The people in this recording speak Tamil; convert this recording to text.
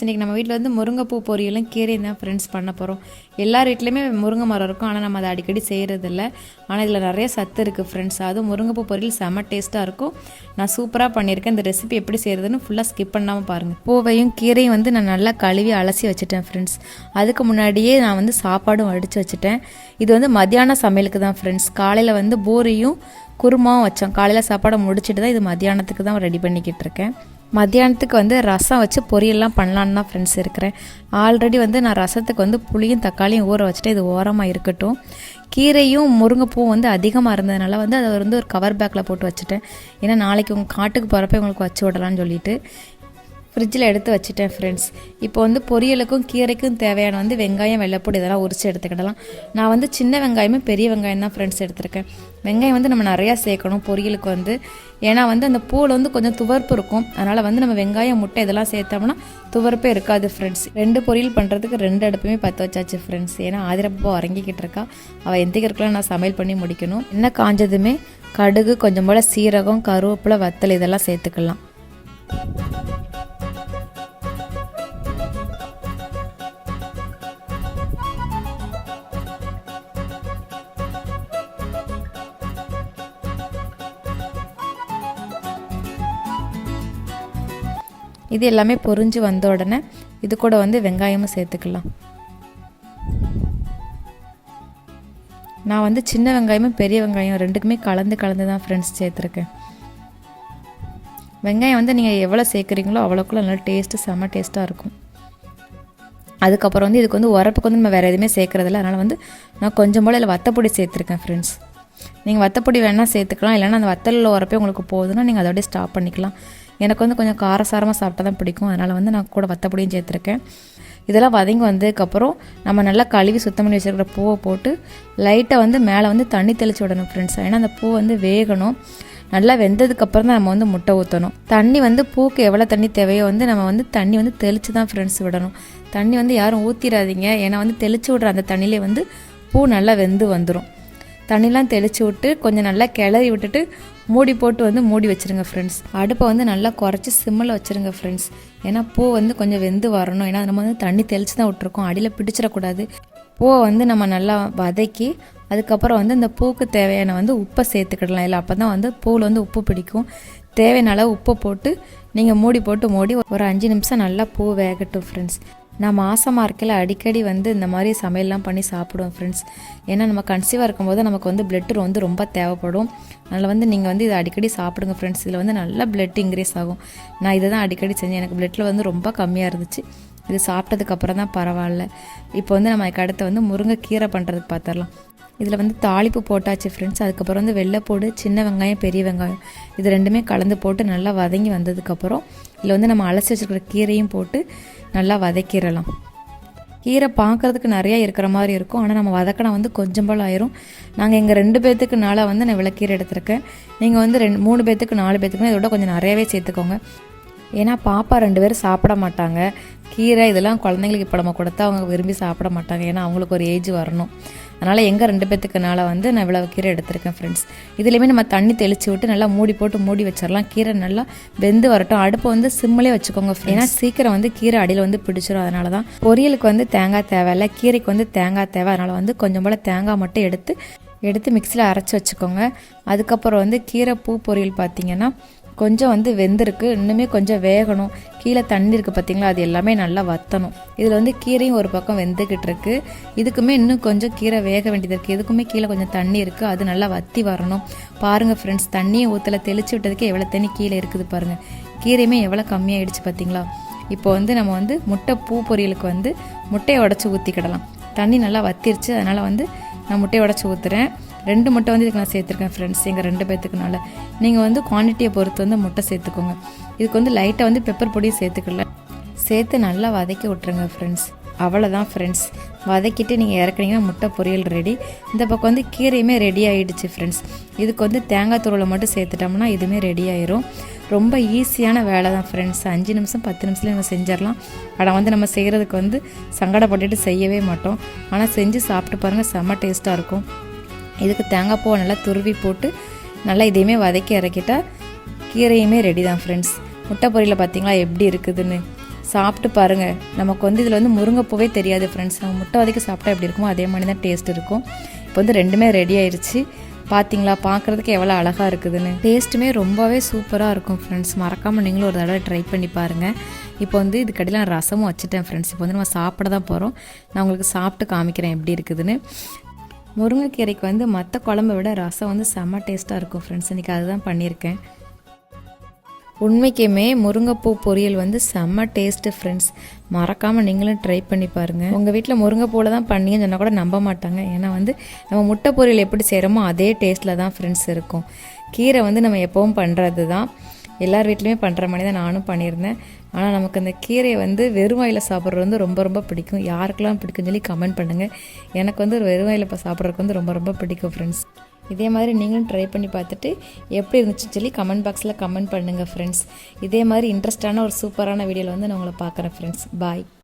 இன்றைக்கி நம்ம வீட்டில் வந்து முருங்கைப்பூ பொரியலும் கீரையும் தான் ஃப்ரெண்ட்ஸ் பண்ண போகிறோம். எல்லார் வீட்லேயுமே முருங்கை மரம் இருக்கும், ஆனால் நம்ம அதை அடிக்கடி செய்கிறதில்ல. ஆனால் இதில் நிறைய சத்து இருக்குது ஃப்ரெண்ட்ஸ். அதுவும் முருங்கைப்பூ பொரியல் செம்ம டேஸ்ட்டாக இருக்கும். நான் சூப்பராக பண்ணியிருக்கேன். இந்த ரெசிபி எப்படி செய்கிறதுன்னு ஃபுல்லாக ஸ்கிப் பண்ணாமல் பாருங்கள். பூவையும் கீரையும் வந்து நான் நல்லா கழுவி அலசி வச்சுட்டேன் ஃப்ரெண்ட்ஸ். அதுக்கு முன்னாடியே நான் வந்து சாப்பாடும் வடித்து வச்சுட்டேன். இது வந்து மத்தியான சமையலுக்கு தான் ஃப்ரெண்ட்ஸ். காலையில் வந்து பூரியும் குருமாவும் வச்சோம். காலையில் சாப்பாடை முடிச்சுட்டு தான் இது மத்தியானத்துக்கு தான் ரெடி பண்ணிக்கிட்டு இருக்கேன். மத்தியானத்துக்கு வந்து ரசம் வச்சு பொரியல்லாம் பண்ணலான்னு தான் ஃப்ரெண்ட்ஸ் இருக்கிறேன். ஆல்ரெடி வந்து நான் ரசத்துக்கு வந்து புளியும் தக்காளியும் ஊற வச்சுட்டு இது ஓரமாக இருக்கட்டும். கீரையும் முருங்கைப்பூவும் வந்து அதிகமாக இருந்ததுனால வந்து அதை வந்து ஒரு கவர் பேக்கில் போட்டு வச்சுட்டேன். ஏன்னா நாளைக்கு உங்கள் காட்டுக்கு போகிறப்ப உங்களுக்கு வச்சு விடலான்னு சொல்லிட்டு ஃப்ரிட்ஜில் எடுத்து வச்சுட்டேன் ஃப்ரெண்ட்ஸ். இப்போ வந்து பொரியலுக்கும் கீரைக்கும் தேவையான வந்து வெங்காயம், வெள்ளைப்பூடி இதெல்லாம் உரித்து எடுத்துக்கிடலாம். நான் வந்து சின்ன வெங்காயமும் பெரிய வெங்காயம் தான் ஃப்ரெண்ட்ஸ் எடுத்துருக்கேன். வெங்காயம் வந்து நம்ம நிறையா சேர்க்கணும் பொரியலுக்கு வந்து. ஏன்னா வந்து அந்த பூவில் வந்து கொஞ்சம் துவர்ப்பு இருக்கும். அதனால் வந்து நம்ம வெங்காயம், முட்டை இதெல்லாம் சேர்த்தோம்னா துவர்ப்பே இருக்காது ஃப்ரெண்ட்ஸ். 2 பொரியல் பண்ணுறதுக்கு 2 அடுப்புமே பற்ற வச்சாச்சு ஃப்ரெண்ட்ஸ். ஏன்னா ஆதிரப்போ இறங்கிக்கிட்டு இருக்கா. அவள் எந்திக்கிறதுக்குலாம் நான் சமையல் பண்ணி முடிக்கணும். என்ன காஞ்சதுமே கடுகு, கொஞ்சம் போல் சீரகம், கருவேப்பிலை, வத்தல் இதெல்லாம் சேர்த்துக்கலாம். இது எல்லாமே பொரிஞ்சு வந்த உடனே இது கூட வந்து வெங்காயமும் சேர்த்துக்கலாம். நான் வந்து சின்ன வெங்காயமும் பெரிய வெங்காயம் ரெண்டுக்குமே கலந்து தான் ஃப்ரெண்ட்ஸ் சேர்த்துருக்கேன். வெங்காயம் வந்து நீங்கள் எவ்வளோ சேர்க்குறீங்களோ அவ்வளோக்குள்ள நல்லா டேஸ்ட்டு செம்ம டேஸ்ட்டாக இருக்கும். அதுக்கப்புறம் வந்து இதுக்கு வந்து உரப்புக்கு வந்து நம்ம வேறு எதுவுமே சேர்க்குறதில்ல. அதனால் வந்து நான் கொஞ்சம் போல் இதில் வத்தப்பொடி சேர்த்துருக்கேன் ஃப்ரெண்ட்ஸ். நீங்கள் வத்தப்பொடி வேணால் சேர்த்துக்கலாம், இல்லைன்னா அந்த வத்தலில் உரப்பே உங்களுக்கு போகுதுன்னா நீங்கள் அதோடய ஸ்டாப் பண்ணிக்கலாம். எனக்கு வந்து கொஞ்சம் காரசாரமாக சாப்பிட்டா தான் பிடிக்கும். அதனால் வந்து நான் கூட வத்தப்பொடியும் சேர்த்துருக்கேன். இதெல்லாம் வதங்கி வந்ததுக்கப்புறம் நம்ம நல்லா கழுவி சுத்தம் பண்ணி வச்சுருக்கிற பூவை போட்டு லைட்டாக வந்து மேலே வந்து தண்ணி தெளித்து விடணும் ஃப்ரெண்ட்ஸ். ஏன்னா அந்த பூ வந்து வேகணும். நல்லா வெந்ததுக்கப்புறம் தான் நம்ம வந்து முட்டை ஊற்றணும். தண்ணி வந்து பூக்கு எவ்வளோ தண்ணி தேவையோ வந்து நம்ம வந்து தண்ணி வந்து தெளித்து தான் ஃப்ரெண்ட்ஸ் விடணும். தண்ணி வந்து யாரும் ஊற்றிடாதீங்க. ஏன்னா வந்து தெளித்து விட்ற அந்த தண்ணியிலே வந்து பூ நல்லா வெந்து வந்துடும். தண்ணிலாம் தெளித்து விட்டு கொஞ்சம் நல்லா கிளறி விட்டுட்டு மூடி போட்டு வந்து மூடி வச்சுருங்க ஃப்ரெண்ட்ஸ். அடுப்பை வந்து நல்லா குறைச்சி சிம்மில் வச்சுருங்க ஃப்ரெண்ட்ஸ். ஏன்னா பூ வந்து கொஞ்சம் வெந்து வரணும். ஏன்னா நம்ம வந்து தண்ணி தெளித்து தான் விட்டுருக்கோம், அடியில் பிடிச்சிடக்கூடாது. பூவை வந்து நம்ம நல்லா வதக்கி அதுக்கப்புறம் வந்து இந்த பூக்கு தேவையான வந்து உப்பை சேர்த்துக்கிடலாம். இல்லை அப்போ தான் வந்து பூவில் வந்து உப்பு பிடிக்கும். தேவையான அளவு உப்பை போட்டு நீங்கள் மூடி ஒரு 5 நிமிஷம் நல்லா பூ வேகட்டும் ஃப்ரெண்ட்ஸ். நான் மாசமாக இருக்கையில் அடிக்கடி வந்து இந்த மாதிரி சமையல்லாம் பண்ணி சாப்பிடுவோம் ஃப்ரெண்ட்ஸ். ஏன்னா நம்ம கன்சீவாக இருக்கும்போது நமக்கு வந்து பிளட்டு வந்து ரொம்ப தேவைப்படும். அதனால் வந்து நீங்கள் வந்து இதை அடிக்கடி சாப்பிடுங்க ஃப்ரெண்ட்ஸ். இதில் வந்து நல்லா பிளட் இன்க்ரீஸ் ஆகும். நான் இதை தான் அடிக்கடி செஞ்சேன். எனக்கு பிளட்டில் வந்து ரொம்ப கம்மியாக இருந்துச்சு. இது சாப்பிட்டதுக்கப்புறம் தான் பரவாயில்ல. இப்போ வந்து நம்ம அடுத்து வந்து முருங்கைக்கீரை பண்ணுறதுக்கு பார்த்துடலாம். இதில் வந்து தாளிப்பு போட்டாச்சு ஃப்ரெண்ட்ஸ். அதுக்கப்புறம் வந்து வெள்ளைப்பூடு, சின்ன வெங்காயம், பெரிய வெங்காயம் இது ரெண்டுமே கலந்து போட்டு நல்லா வதங்கி வந்ததுக்கப்புறம் இதில் வந்து நம்ம அலசி வச்சுருக்கிற கீரையும் போட்டு நல்லா வதக்கிடலாம். கீரை பார்க்குறதுக்கு நிறையா இருக்கிற மாதிரி இருக்கும், ஆனால் நம்ம வதக்கினா வந்து கொஞ்சம் போல் ஆயிரும். நாங்கள் எங்கள் 2 பேர்த்துக்குனால வந்து நான் இவ்வளோ எடுத்திருக்கேன். நீங்கள் வந்து 3 பேர்த்துக்கு 4 பேர்த்துக்குமே இதோட கொஞ்சம் நிறையாவே சேர்த்துக்கோங்க. ஏன்னா பாப்பா 2 பேரும் சாப்பிட மாட்டாங்க. கீரை இதெல்லாம் குழந்தைங்களுக்கு இப்போ நம்ம கொடுத்தா அவங்க விரும்பி சாப்பிட மாட்டாங்க. ஏன்னா அவங்களுக்கு ஒரு ஏஜ் வரணும். அதனால் எங்கள் 2 பேர்த்துக்குனால வந்து நான் இவ்வளோ கீரை எடுத்திருக்கேன் ஃப்ரெண்ட்ஸ். இதுலேயுமே நம்ம தண்ணி தெளித்து விட்டு நல்லா மூடி போட்டு மூடி வச்சிடலாம். கீரை நல்லா வெந்து வரட்டும். அடுப்பை வந்து சிம்மிலே வச்சுக்கோங்க. ஏன்னா சீக்கிரம் வந்து கீரை அடியில் வந்து பிடிச்சிடும். அதனால தான் பொரியலுக்கு வந்து தேங்காய் தேவையில்லை, கீரைக்கு வந்து தேங்காய் தேவை. அதனால் வந்து கொஞ்சம் போல் தேங்காய் மட்டும் எடுத்து மிக்சியில் அரைச்சி வச்சுக்கோங்க. அதுக்கப்புறம் வந்து கீரை பூ பொரியல் பார்த்திங்கன்னா கொஞ்சம் வந்து வெந்திருக்கு, இன்னுமே கொஞ்சம் வேகணும். கீழே தண்ணி இருக்குது பார்த்திங்களா, அது எல்லாமே நல்லா வற்றணும். இதில் வந்து கீரையும் ஒரு பக்கம் வெந்துக்கிட்டு இருக்குது. இதுக்குமே இன்னும் கொஞ்சம் கீரை வேக வேண்டியது இருக்குது. இதுக்குமே கீழே கொஞ்சம் தண்ணி இருக்குது, அது நல்லா வற்றி வரணும். பாருங்கள் ஃப்ரெண்ட்ஸ், தண்ணியை ஊற்றல தெளித்து விட்டதுக்கு எவ்வளோ தண்ணி கீழே இருக்குது பாருங்கள். கீரையுமே எவ்வளோ கம்மியாகிடுச்சு பார்த்திங்களா. இப்போ வந்து நம்ம வந்து முட்டை பூ பொரியலுக்கு வந்து முட்டையை உடச்சி ஊற்றிக்கிடலாம். தண்ணி நல்லா வத்திருச்சு, அதனால் வந்து நான் முட்டையை உடச்சி ஊற்றுறேன். 2 முட்டை வந்து இதுக்கு நான் சேர்த்துருக்கேன் ஃப்ரெண்ட்ஸ். எங்கள் 2 பேர்த்துக்குனால நீங்கள் வந்து குவான்டிட்டியை பொறுத்து வந்து முட்டை சேர்த்துக்கோங்க. இதுக்கு வந்து லைட்டாக வந்து பெப்பர் பொடியும் சேர்த்து நல்லா வதக்கி விட்ருங்க ஃப்ரெண்ட்ஸ். அவ்வளோதான் ஃப்ரெண்ட்ஸ். வதக்கிட்டு நீங்கள் இறக்குனீங்கன்னா முட்டை பொரியல் ரெடி. இந்த பக்கம் வந்து கீரையுமே ரெடி ஆகிடுச்சு ஃப்ரெண்ட்ஸ். இதுக்கு வந்து தேங்காய் துருவலை மட்டும் சேர்த்துட்டோம்னா இதுவுமே ரெடி ஆயிரும். ரொம்ப ஈஸியான வேலை தான் ஃப்ரெண்ட்ஸ். 5 நிமிஷம் 10 நிமிஷத்துல நம்ம செஞ்சிடலாம். ஆனால் வந்து நம்ம செய்கிறதுக்கு வந்து சங்கடப்பட்டுட்டு செய்யவே மாட்டோம். ஆனால் செஞ்சு சாப்பிட்டு பாருங்கள், செம்ம டேஸ்ட்டாக இருக்கும். இதுக்கு தேங்காய் பூவை நல்லா துருவி போட்டு நல்லா இதையுமே வதக்கி இறக்கிட்டால் கீரையுமே ரெடி தான் ஃப்ரெண்ட்ஸ். முட்டை பொரியலை பார்த்தீங்களா எப்படி இருக்குதுன்னு. சாப்பிட்டு பாருங்கள். நமக்கு வந்து இதில் வந்து முருங்கைப்பூவே தெரியாது ஃப்ரெண்ட்ஸ். நம்ம முட்டை வதக்கி சாப்பிட்டா எப்படி இருக்குமோ அதே மாதிரி தான் டேஸ்ட் இருக்கும். இப்போ வந்து ரெண்டுமே ரெடி ஆயிடுச்சு. பார்த்தீங்களா, பார்க்குறதுக்கு எவ்வளோ அழகாக இருக்குதுன்னு. டேஸ்ட்டுமே ரொம்பவே சூப்பராக இருக்கும் ஃப்ரெண்ட்ஸ். மறக்காமல் நீங்களும் ஒரு தடவை ட்ரை பண்ணி பாருங்கள். இப்போ வந்து இதுக்கடையில் நான் ரசமும் வச்சுட்டேன் ஃப்ரெண்ட்ஸ். இப்போ வந்து நம்ம சாப்பிட தான் போகிறோம். நான் உங்களுக்கு சாப்பிட்டு காமிக்கிறேன் எப்படி இருக்குதுன்னு. முருங்கைக்கீரைக்கு வந்து மற்ற குழம்பை விட ரசம் வந்து செம்ம டேஸ்ட்டாக இருக்கும் ஃப்ரெண்ட்ஸ். இன்றைக்கி அதுதான் பண்ணியிருக்கேன். உண்மைக்குமே முருங்கைப்பூ பொரியல் வந்து செம்ம டேஸ்ட்டு ஃப்ரெண்ட்ஸ். மறக்காமல் நீங்களும் ட்ரை பண்ணி பாருங்கள். உங்கள் வீட்டில் முருங்கைப்பூவில் தான் பண்ணிங்கன்னு சொன்னால் கூட நம்ப மாட்டாங்க. ஏன்னா வந்து நம்ம முட்டை பொரியல் எப்படி செய்கிறோமோ அதே டேஸ்ட்டில் தான் ஃப்ரெண்ட்ஸ் இருக்கும். கீரை வந்து நம்ம எப்போவும் பண்ணுறது தான், எல்லார் வீட்லேயுமே பண்ணுற மாதிரி தான் நானும் பண்ணியிருந்தேன். ஆனால் நமக்கு அந்த கீரையை வந்து வெறும் வாயில் சாப்பிட்றது வந்து ரொம்ப ரொம்ப பிடிக்கும். யாருக்கெல்லாம் பிடிக்குன்னு சொல்லி கமெண்ட் பண்ணுங்கள். எனக்கு வந்து ஒரு வெறும் வாயில் சாப்பிட்றதுக்கு வந்து ரொம்ப ரொம்ப பிடிக்கும் ஃப்ரெண்ட்ஸ். இதே மாதிரி நீங்களும் ட்ரை பண்ணி பார்த்துட்டு எப்படி இருந்துச்சுன்னு சொல்லி கமெண்ட் பாக்ஸில் கமெண்ட் பண்ணுங்கள் ஃப்ரெண்ட்ஸ். இதே மாதிரி இன்ட்ரெஸ்டான ஒரு சூப்பரான வீடியோவில் வந்து நான் உங்களை பார்க்குறேன் ஃப்ரெண்ட்ஸ். பாய்.